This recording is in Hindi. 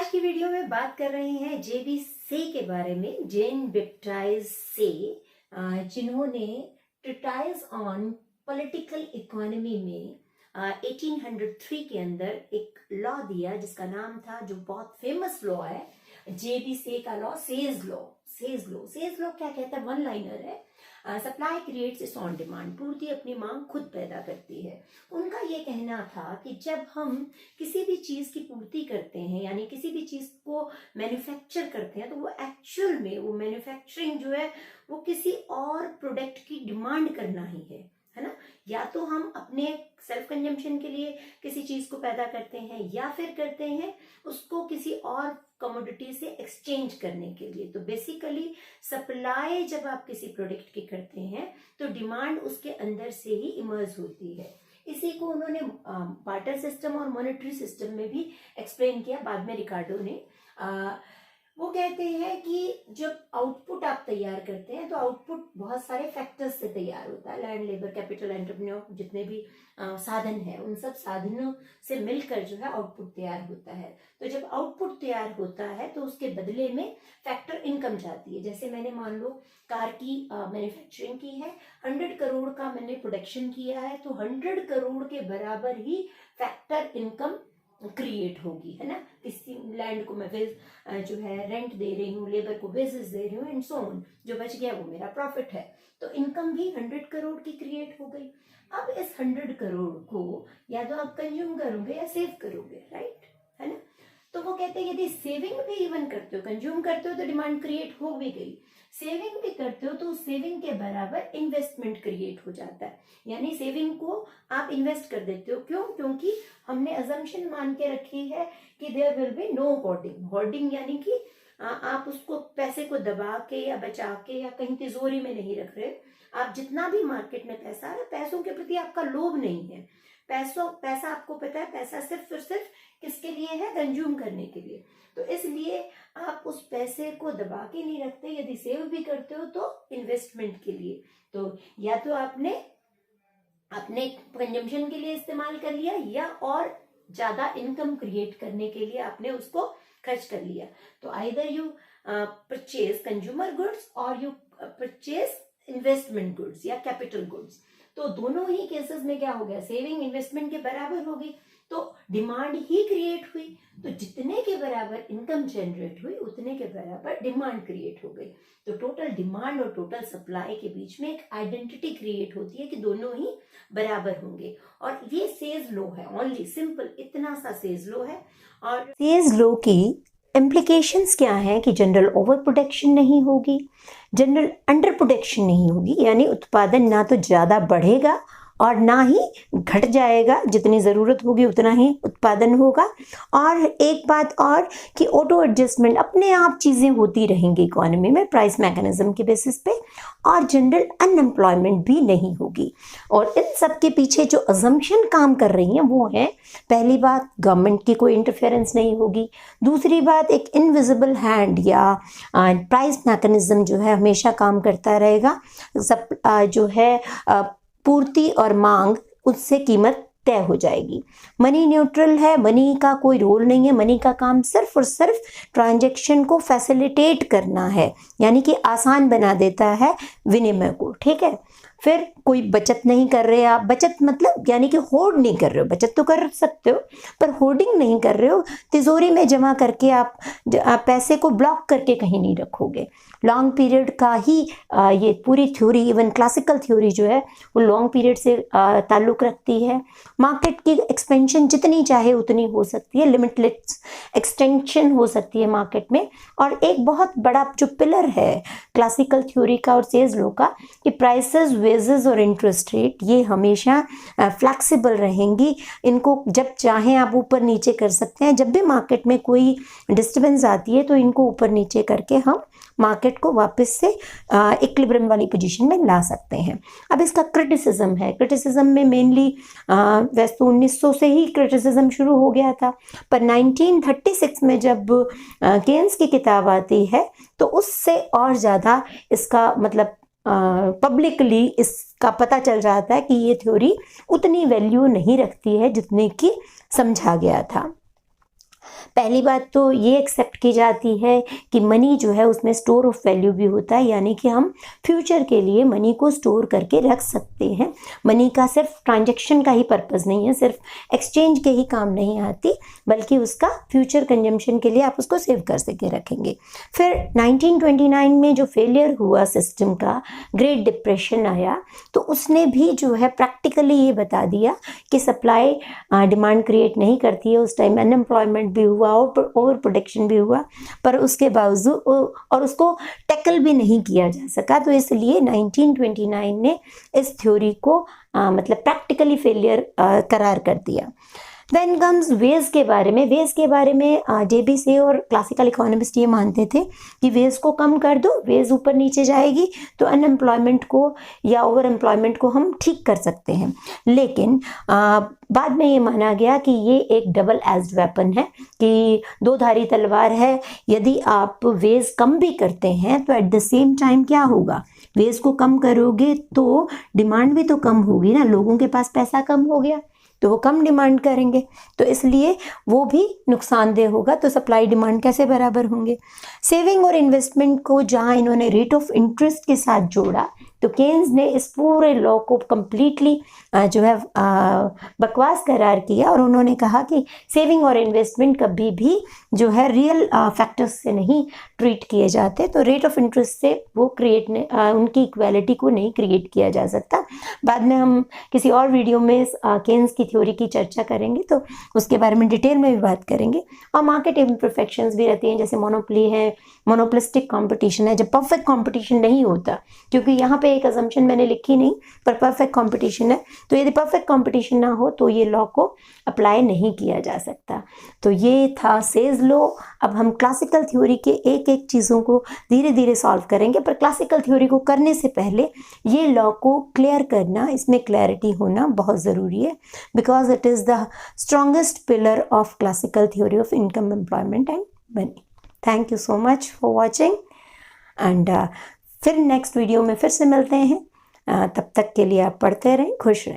आज की वीडियो में बात कर रहे हैं जेबी से के बारे में, जेन बैप्टाइस्ट से, जिन्होंने ट्रीटाइज ऑन पॉलिटिकल इकोनॉमी में 1803 के अंदर एक लॉ दिया जिसका नाम था, जो बहुत फेमस लॉ है, जेबी से का law, says law. Says law क्या कहता है? वन लाइनर है। Supply creates it's on demand, पूर्ति अपनी मांग खुद पैदा करती है। उनका ये कहना था कि जब हम किसी भी चीज की पूर्ति करते हैं, यानी किसी भी चीज को मैन्युफैक्चर करते हैं, तो वो एक्चुअल में वो मैन्युफैक्चरिंग जो है वो किसी और प्रोडक्ट की डिमांड करना ही है ना। या तो हम अपने सेल्फ कंजम्पशन के लिए किसी चीज को पैदा करते हैं, या फिर करते हैं उसको किसी और कमोडिटी से एक्सचेंज करने के लिए। तो बेसिकली सप्लाई जब आप किसी प्रोडक्ट की करते हैं तो डिमांड उसके अंदर से ही इमर्ज होती है। इसी को उन्होंने बार्टर सिस्टम और मॉनेटरी सिस्टम में भी एक्सप्लेन किया बाद में रिकार्डो ने। वो कहते हैं कि जब आउटपुट आप तैयार करते हैं तो आउटपुट बहुत सारे फैक्टर्स से तैयार होता है। लैंड, लेबर, कैपिटल, एंटरप्रेन्योर, जितने भी साधन है, उन सब साधनों से मिलकर जो है आउटपुट तैयार होता है। तो जब आउटपुट तैयार होता है तो उसके बदले में फैक्टर इनकम जाती है। जैसे मैंने मान लो कार की मैन्युफैक्चरिंग की है, 100 करोड़ का मैंने प्रोडक्शन किया है, तो 100 करोड़ के बराबर ही फैक्टर इनकम क्रिएट होगी, है ना। किसी लैंड को मैं जो है रेंट दे रही हूँ, लेबर को वेजेस दे रही हूँ, एंड सो ऑन। जो बच गया वो मेरा प्रॉफिट है। तो इनकम भी 100 करोड़ की क्रिएट हो गई। अब इस 100 करोड़ को या तो आप कंज्यूम करोगे या सेव करोगे, राइट, है ना। तो वो कहते हैं यदि सेविंग भी इवन करते हो, कंज्यूम करते हो तो डिमांड क्रिएट हो भी गई, सेविंग भी करते हो तो उस सेविंग के बराबर इन्वेस्टमेंट क्रिएट हो जाता है। यानी सेविंग को आप इन्वेस्ट कर देते हो। क्यों? क्योंकि हमने अजम्पशन मान के रखी है कि there will be no hoarding. Hoarding यानी कि आप उसको पैसे को दबा के या बचा के या कहीं तिजोरी में नहीं रख रहे। आप जितना भी मार्केट में पैसा है, पैसों के प्रति आपका लोभ नहीं है। पैसा आपको पता है, पैसा सिर्फ और सिर्फ किसके लिए है? कंज्यूम करने के लिए। तो इसलिए आप उस पैसे को दबा के नहीं रखते। यदि सेव भी करते हो तो इन्वेस्टमेंट के लिए। तो या तो आपने अपने कंजम्पशन के लिए इस्तेमाल कर लिया, या और ज्यादा इनकम क्रिएट करने के लिए आपने उसको खर्च कर लिया। तो either you purchase consumer goods और यू परचेज इन्वेस्टमेंट गुड्स या कैपिटल गुड्स। तो दोनों ही केसेस में क्या हो गया? सेविंग इन्वेस्टमेंट के बराबर होगी, तो डिमांड ही क्रिएट हुई। तो जितने के बराबर इनकम जनरेट हुई उतने के बराबर डिमांड क्रिएट हो गई। तो टोटल डिमांड और टोटल सप्लाई के बीच में एक आइडेंटिटी क्रिएट होती है कि दोनों ही बराबर होंगे। और ये सेज लो है, ओनली सिंपल इतना सा सेज लो है। और सेज लो की इम्प्लीकेशंस क्या है कि जनरल ओवर प्रोडक्शन नहीं होगी, जनरल अंडर प्रोडक्शन नहीं होगी, यानी उत्पादन ना तो ज़्यादा बढ़ेगा और ना ही घट जाएगा। जितनी ज़रूरत होगी उतना ही उत्पादन होगा। और एक बात और कि ऑटो एडजस्टमेंट, अपने आप चीज़ें होती रहेंगी इकोनॉमी में प्राइस मैकेनिज्म के बेसिस पे। और जनरल अनएम्प्लॉयमेंट भी नहीं होगी। और इन सब के पीछे जो अजम्पशन काम कर रही हैं वो है, पहली बात गवर्नमेंट की कोई इंटरफेरेंस नहीं होगी। दूसरी बात, एक इनविजिबल हैंड या प्राइस मैकेनिज्म जो है हमेशा काम करता रहेगा। सब जो है पूर्ति और मांग, उससे कीमत तय हो जाएगी। मनी न्यूट्रल है, मनी का कोई रोल नहीं है। मनी का काम सिर्फ और सिर्फ ट्रांजैक्शन को फैसिलिटेट करना है, यानी कि आसान बना देता है विनिमय को, ठीक है। फिर कोई बचत नहीं कर रहे आप। बचत मतलब यानी कि होर्ड नहीं कर रहे हो। बचत तो कर सकते हो पर होर्डिंग नहीं कर रहे हो। तिजोरी में जमा करके आप पैसे को ब्लॉक करके कहीं नहीं रखोगे। लॉन्ग पीरियड का ही ये पूरी थ्योरी, इवन क्लासिकल थ्योरी जो है वो लॉन्ग पीरियड से ताल्लुक़ रखती है। मार्केट की एक्सपेंशन जितनी चाहे उतनी हो सकती है, लिमिटलेस एक्सटेंशन हो सकती है मार्केट में। और एक बहुत बड़ा जो पिलर है क्लासिकल थ्योरी का और सेज लो का, कि प्राइसेस, वेजेस और इंटरेस्ट रेट ये हमेशा फ्लैक्सिबल रहेंगी। इनको जब चाहें आप ऊपर नीचे कर सकते हैं। जब भी मार्केट में कोई डिस्टर्बेंस आती है तो इनको ऊपर नीचे करके हम मार्केट को वापस से इक्विलिब्रियम वाली पोजीशन में ला सकते हैं। अब इसका क्रिटिसिज्म है। क्रिटिसिज्म में मेनली वैसे तो 1900 से ही क्रिटिसिज्म शुरू हो गया था, पर 1936 में जब केन्स की किताब आती है तो उससे और ज़्यादा इसका मतलब पब्लिकली इसका पता चल जाता है कि ये थ्योरी उतनी वैल्यू नहीं रखती है जितने की समझा गया था। पहली बात तो ये एक्सेप्ट की जाती है कि मनी जो है उसमें स्टोर ऑफ वैल्यू भी होता है, यानी कि हम फ्यूचर के लिए मनी को स्टोर करके रख सकते हैं। मनी का सिर्फ ट्रांजैक्शन का ही पर्पस नहीं है, सिर्फ एक्सचेंज के ही काम नहीं आती, बल्कि उसका फ्यूचर कंजम्पशन के लिए आप उसको सेव कर सके रखेंगे। फिर 1929 में जो फेलियर हुआ सिस्टम का, ग्रेट डिप्रेशन आया, तो उसने भी जो है प्रैक्टिकली ये बता दिया कि सप्लाई डिमांड क्रिएट नहीं करती है। उस टाइम अनएम्प्लॉयमेंट भी हुआ और ओवर प्रोडक्शन भी हुआ, पर उसके बावजूद और उसको टैकल भी नहीं किया जा सका। तो इसलिए 1929 ने इस थ्योरी को मतलब प्रैक्टिकली फेलियर करार कर दिया। देन कम्स वेज के बारे में। वेज के बारे में जेबी से और क्लासिकल इकोनॉमिस्ट ये मानते थे कि वेज को कम कर दो, वेज ऊपर नीचे जाएगी तो अनएम्प्लॉयमेंट को या ओवर एम्प्लॉयमेंट को हम ठीक कर सकते हैं। लेकिन बाद में ये माना गया कि ये एक डबल एज्ड वेपन है, कि दो धारी तलवार है। यदि आप वेज कम भी करते हैं तो एट द सेम टाइम क्या होगा, वेज को कम करोगे तो डिमांड भी तो कम होगी ना, लोगों के पास पैसा कम हो गया तो वो कम डिमांड करेंगे, तो इसलिए वो भी नुकसानदेह होगा। तो सप्लाई डिमांड कैसे बराबर होंगे। सेविंग और इन्वेस्टमेंट को जहां इन्होंने रेट ऑफ इंटरेस्ट के साथ जोड़ा, तो केन्स ने इस पूरे लॉ को कम्प्लीटली जो है बकवास करार किया और उन्होंने कहा कि सेविंग और इन्वेस्टमेंट कभी भी जो है रियल फैक्टर्स से नहीं ट्रीट किए जाते, तो रेट ऑफ इंटरेस्ट से वो उनकी इक्वालिटी को नहीं क्रिएट किया जा सकता। बाद में हम किसी और वीडियो में केन्स की थ्योरी की चर्चा करेंगे, तो उसके बारे में डिटेल में भी बात करेंगे। और मार्केट इम्परफेक्शंस भी रहती हैं, जैसे मोनोपोली है, मोनोपोलिस्टिक कंपटीशन है, जब परफेक्ट कंपटीशन नहीं होता, क्योंकि यहाँ पे एक अजम्पशन मैंने लिखी नहीं, पर परफेक्ट कंपटीशन है, तो यदि परफेक्ट कंपटीशन ना हो तो ये लॉ को अप्लाई नहीं किया जा सकता। तो ये था सेज लॉ। अब हम क्लासिकल थ्योरी के एक एक चीज़ों को धीरे धीरे सॉल्व करेंगे, पर क्लासिकल थ्योरी को करने से पहले ये लॉ को क्लियर करना, इसमें क्लैरिटी होना बहुत ज़रूरी है, because it is the strongest pillar of classical theory of income, employment and money. Thank you so much for watching and फिर नेक्स्ट वीडियो में फिर से मिलते हैं। तब तक के लिए आप पढ़ते रहें, खुश रहें।